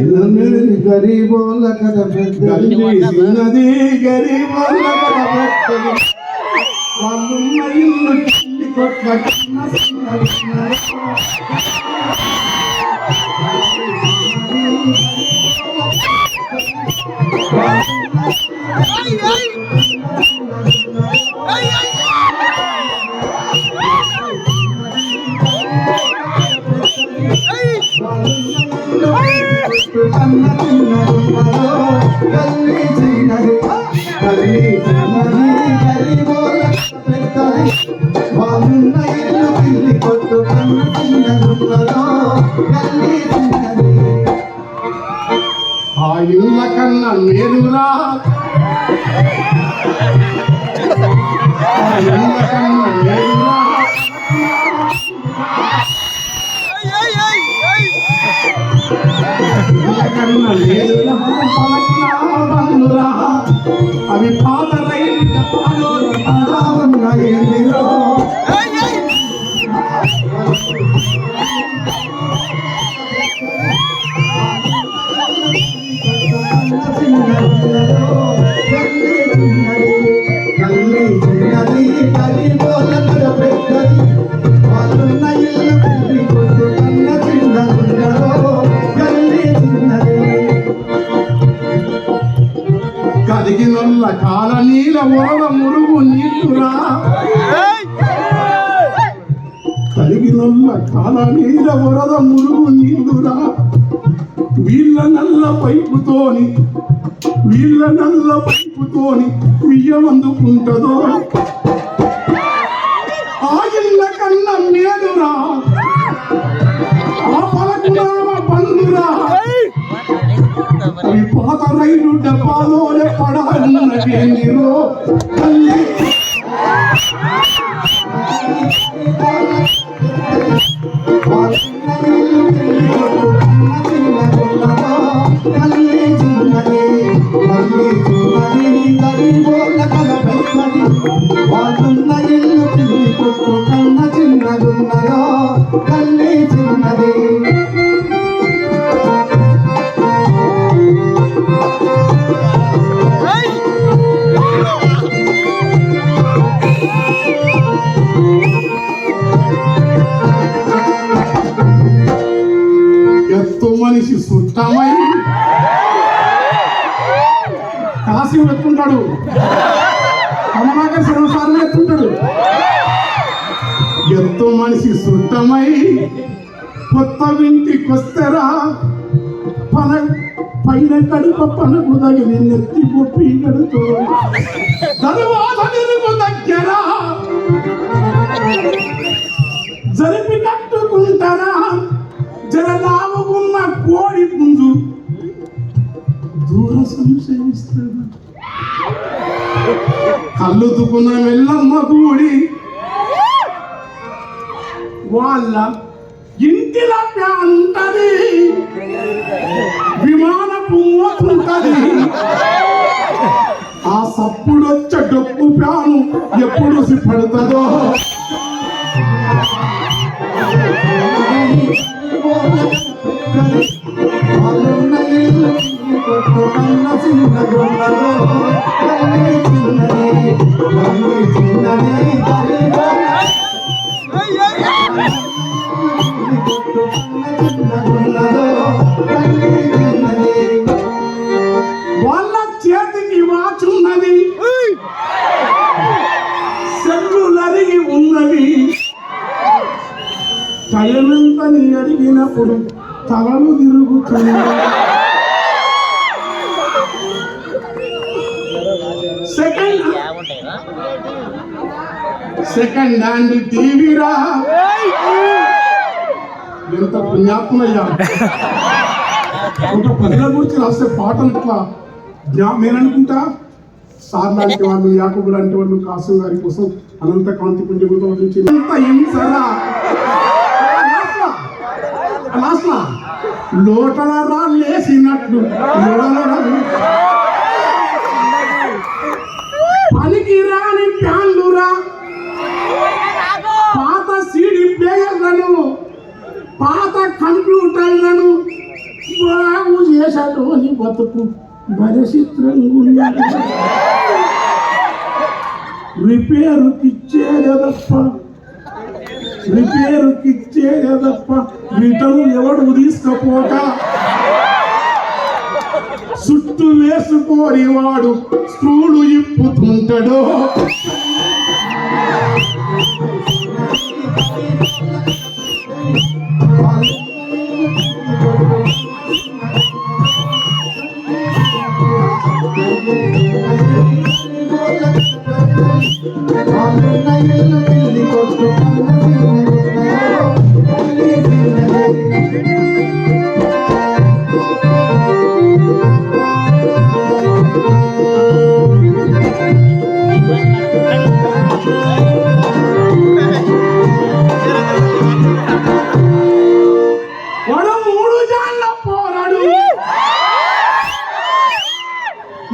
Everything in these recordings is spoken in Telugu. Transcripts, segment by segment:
గరీబోళ్ళ కథ పెద్దది చిన్నది గరీబోళ్ళ కథ పెద్దది వాళ్ళున్న ఇల్లు కింది కొట్ల కన్నా ఆ ఇళ్ళ కన్నా మేలురా అవి పాత కదిగినొల్ల కాల నీల వరద మురుగు నీళ్ళురా కదిగినొల్ల కాల నీల వరద మురుగు నీళ్ళురా వీళ్ళ నల్ల పైపుతోని బియ్యమందుకుంటదో ఆ ఇళ్ళ కన్నా మేలురా ఆ పలకునామ బంధురా అవి పాత రైలు డబ్బాలోనే పడాలన్నవేందిరో తల్లి వాళ్ళున్న ఇల్లు కింది కొట్టు కన్న చిన్నదున్నదో తల్లి చిన్నది ఎత్తు మనిషి సుట్టమై కాశీ ఎత్తుంటాడు కమలాకర్ సర్వసార్లు ఎత్తుంటాడు ఎత్తు మనిషి సుట్టమై కొత్త ఇంటికొస్తరా పైన కడుప పనకు తగిలి నెత్తి పొప్పి కడుతూ తరువాత నిరుగు దగ్గర జరిపి కట్టుకుంటారా జరలావుకున్న కోడి పుంజు దూర సంశయిస్తాడు కళ్ళుతుకున్న వెళ్ళమ్మ కూడి వాళ్ళ ఇంటిలో ఉంటది విమానపు మోతుంటది ఆ సప్పుడొచ్చే డొక్కు ప్యాను ఎప్పుడు పడుతుందో వాళ్ళ చేతికి వాచున్నది సెల్లులరిగి ఉన్నవి తయనంతని అడిగినప్పుడు తలలు తిరుగుతుంది సెకండ్ హ్యాండ్ టీవీరా ఎంత పుణ్యాత్మయ్యా ఒక ప్రజల గురించి రాసే పాటలు ఇట్లా నేననుకుంటా సార్ లాంటి వాళ్ళు యాకబు లాంటి వాళ్ళు కాసు గారి కోసం అనంత కాంతి పుంజముతో నుంచి ఎంత హింసరా లోటల రాలేసినట్లు పనికి రాని ప్యాన్లురా పాత సీడీ ప్లేయర్లను పాత కంప్యూటర్లను బాగు చేసటోని బతుకు బలచిత్రంగా రిపేరుకిచ్చేదప్ప రిటర్న్ ఎవడు తీసుకపోక చుట్టూ వేసుకోని వాడు స్క్రూలు ఇప్పుతుంటాడో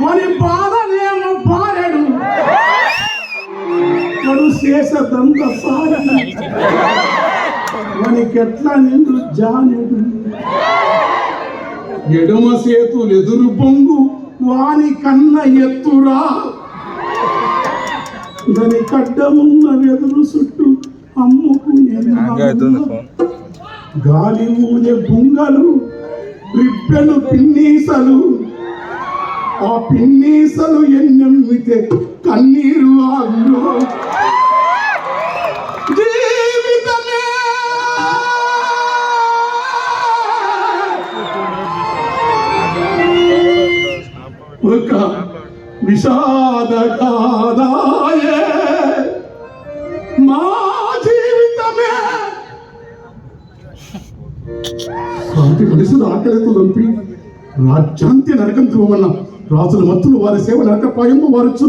మరి బాధనేమో పారడు వాడు చేసదంత సారడు మనకెట్లా నిండు జానుడు ఎడమ సేతులు ఎదురు పొంగు వాని కన్న ఎత్తురా దాని కడ్డమున్న వెదురు చుట్టూ అమ్ముకునే గాలి ఊదే బుంగలు రిబ్బెలు పిన్నీసలు ఆ పిన్నీసలు ఎన్నెమ్మితే కన్నీరు ఆగులో జీవితమే ఒక విషాద గాథాయే మా జీవితమే శాంతి మనుషులు ఆకలితో దంపి రాజ్యాంతి నరకం త్రోవన్న రాజుల మత్తులు వారి సేవ నరకపాయము వారు